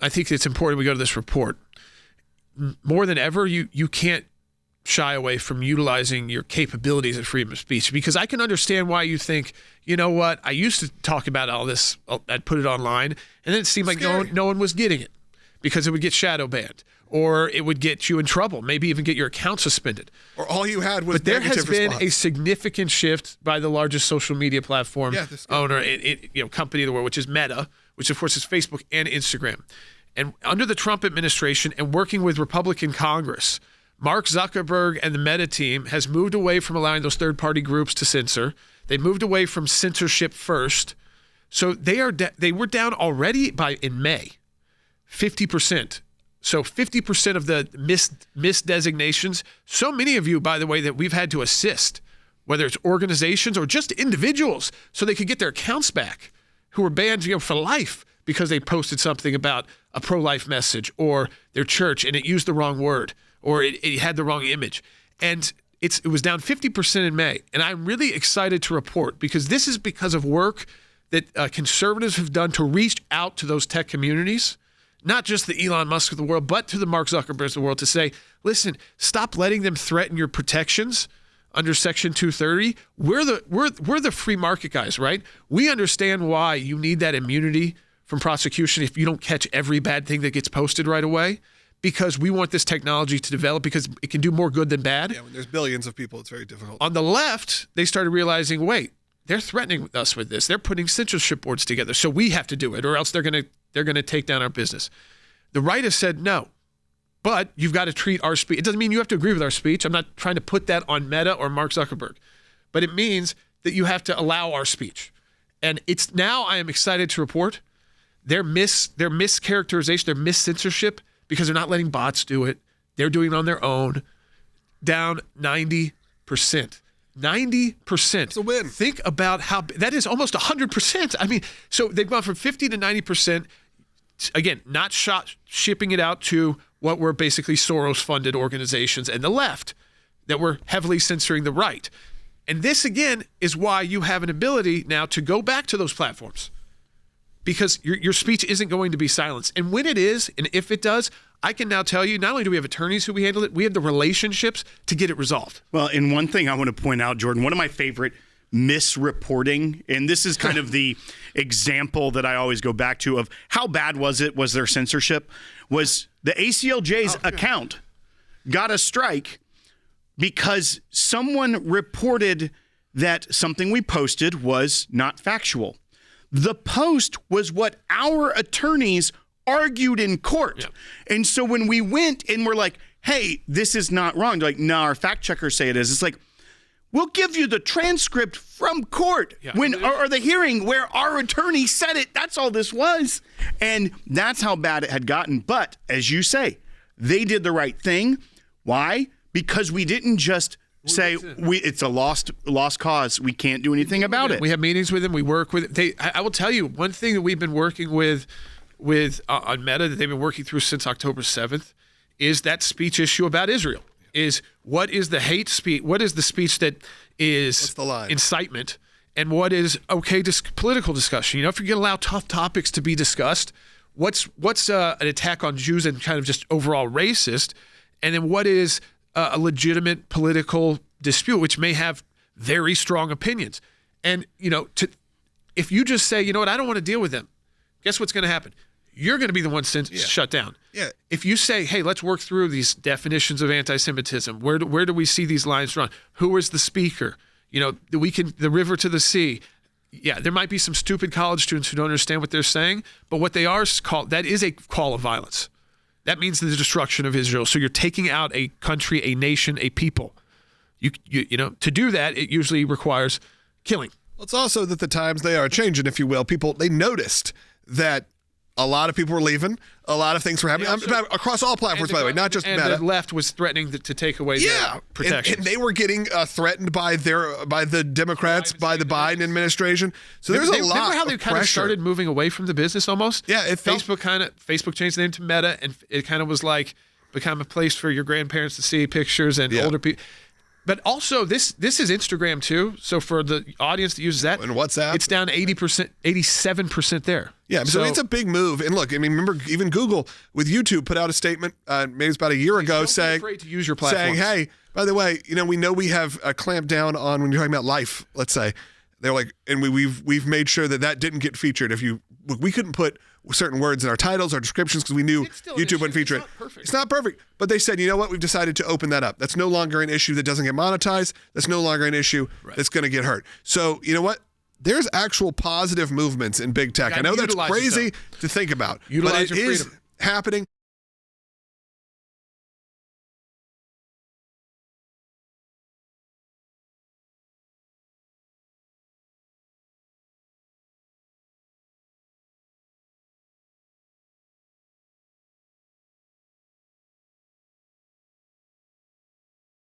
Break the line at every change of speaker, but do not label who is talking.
I think it's important we go to this report. More than ever, you can't shy away from utilizing your capabilities of freedom of speech, because I can understand why you think, you know what, I used to talk about all this, I'd put it online, and then it seemed like no one was getting it because it would get shadow banned, or it would get you in trouble, maybe even get your account suspended.
Or all you had was
But there has been
response.
a significant shift by the largest social media platform owner, company in the world, which is Meta, which of course is Facebook and Instagram. And under the Trump administration and working with Republican Congress, Mark Zuckerberg and the Meta team has moved away from allowing those third-party groups to censor. They moved away from censorship first. So they were down already in May, 50%. So 50% of the missed designations. So many of you, by the way, that we've had to assist, whether it's organizations or just individuals, so they could get their accounts back, who were banned for life because they posted something about a pro-life message or their church and it used the wrong word, or it had the wrong image. And it was down 50% in May. And I'm really excited to report, because this is because of work that conservatives have done to reach out to those tech communities, not just the Elon Musk of the world, but to the Mark Zuckerbergs of the world, to say, listen, stop letting them threaten your protections under Section 230. We're the free market guys, right? We understand why you need that immunity from prosecution if you don't catch every bad thing that gets posted right away, because we want this technology to develop because it can do more good than bad.
Yeah, when there's billions of people, it's very difficult.
On the left, they started realizing, wait, they're threatening us with this. They're putting censorship boards together, so we have to do it, or else they're gonna take down our business. The right has said no, but you've got to treat our speech. It doesn't mean you have to agree with our speech. I'm not trying to put that on Meta or Mark Zuckerberg, but it means that you have to allow our speech. And it's now, I am excited to report, their mischaracterization, their mis-censorship, because they're not letting bots do it. They're doing it on their own. Down 90%. 90%.
It's a win.
Think about how that is, almost 100%. I mean, so they've gone from 50 to 90%. Again, not shipping it out to what were basically Soros-funded organizations and the left that were heavily censoring the right. And this, again, is why you have an ability now to go back to those platforms, because your speech isn't going to be silenced. And when it is, and if it does, I can now tell you, not only do we have attorneys who we handle it, we have the relationships to get it resolved.
Well, and one thing I want to point out, Jordan, one of my favorite misreporting, and this is kind of the example that I always go back to of how bad was there censorship, was the ACLJ's account got a strike because someone reported that something we posted was not factual. The post was what our attorneys argued in court. Yep. And so when we went and we're like, hey, this is not wrong, they're like, no, our fact checkers say it is. It's like, we'll give you the transcript from court or the hearing where our attorney said it. That's all this was. And that's how bad it had gotten. But as you say, they did the right thing. Why? Because we didn't just say it's a lost cause. We can't do anything about it.
We have meetings with them. We work with them. I will tell you one thing that we've been working with on Meta that they've been working through since October 7th is that speech issue about Israel. Is what is the hate speech? What is the speech that is incitement? And what is political discussion? You know, if you're going to allow tough topics to be discussed, what's an attack on Jews and kind of just overall racist? And then what is a legitimate political dispute, which may have very strong opinions? And, you know, if you just say, you know what, I don't want to deal with them, guess what's going to happen? You're going to be the one shut down. Yeah. If you say, hey, let's work through these definitions of anti-Semitism, where do we see these lines drawn? Who is the speaker? You know, the river to the sea. Yeah, there might be some stupid college students who don't understand what they're saying, but what they are called, that is a call of violence. That means the destruction of Israel. So you're taking out a country, a nation, a people. You know, to do that, it usually requires killing.
Well, it's also that the times, they are changing, if you will. People, they noticed that a lot of people were leaving. A lot of things were happening across all platforms, by the way, not just Meta.
And the left was threatening to take away their protections.
And they were getting threatened by the Democrats, by the Biden administration. So there's a lot of
Remember how they kind of started moving away from the business almost?
Yeah.
Facebook changed the name to Meta, and it kind of was like become a place for your grandparents to see pictures and older people. But also, this is Instagram too. So for the audience that uses that,
and WhatsApp,
it's down 80%, 87% there.
Yeah, so it's a big move. And look, I mean, remember, even Google with YouTube put out a statement, maybe it was about a year ago, saying,
afraid to use your platform.
saying, hey, by the way, we know we have a clamp down on when you're talking about life, let's say. They're like, and we've made sure that didn't get featured. We couldn't put certain words in our titles, our descriptions, because we knew YouTube wouldn't feature it. It's not perfect. But they said, you know what? We've decided to open that up. That's no longer an issue that doesn't get monetized. That's no longer an issue that's going to get hurt. So you know what? There's actual positive movements in big tech. I know that's crazy to think about, but it is happening.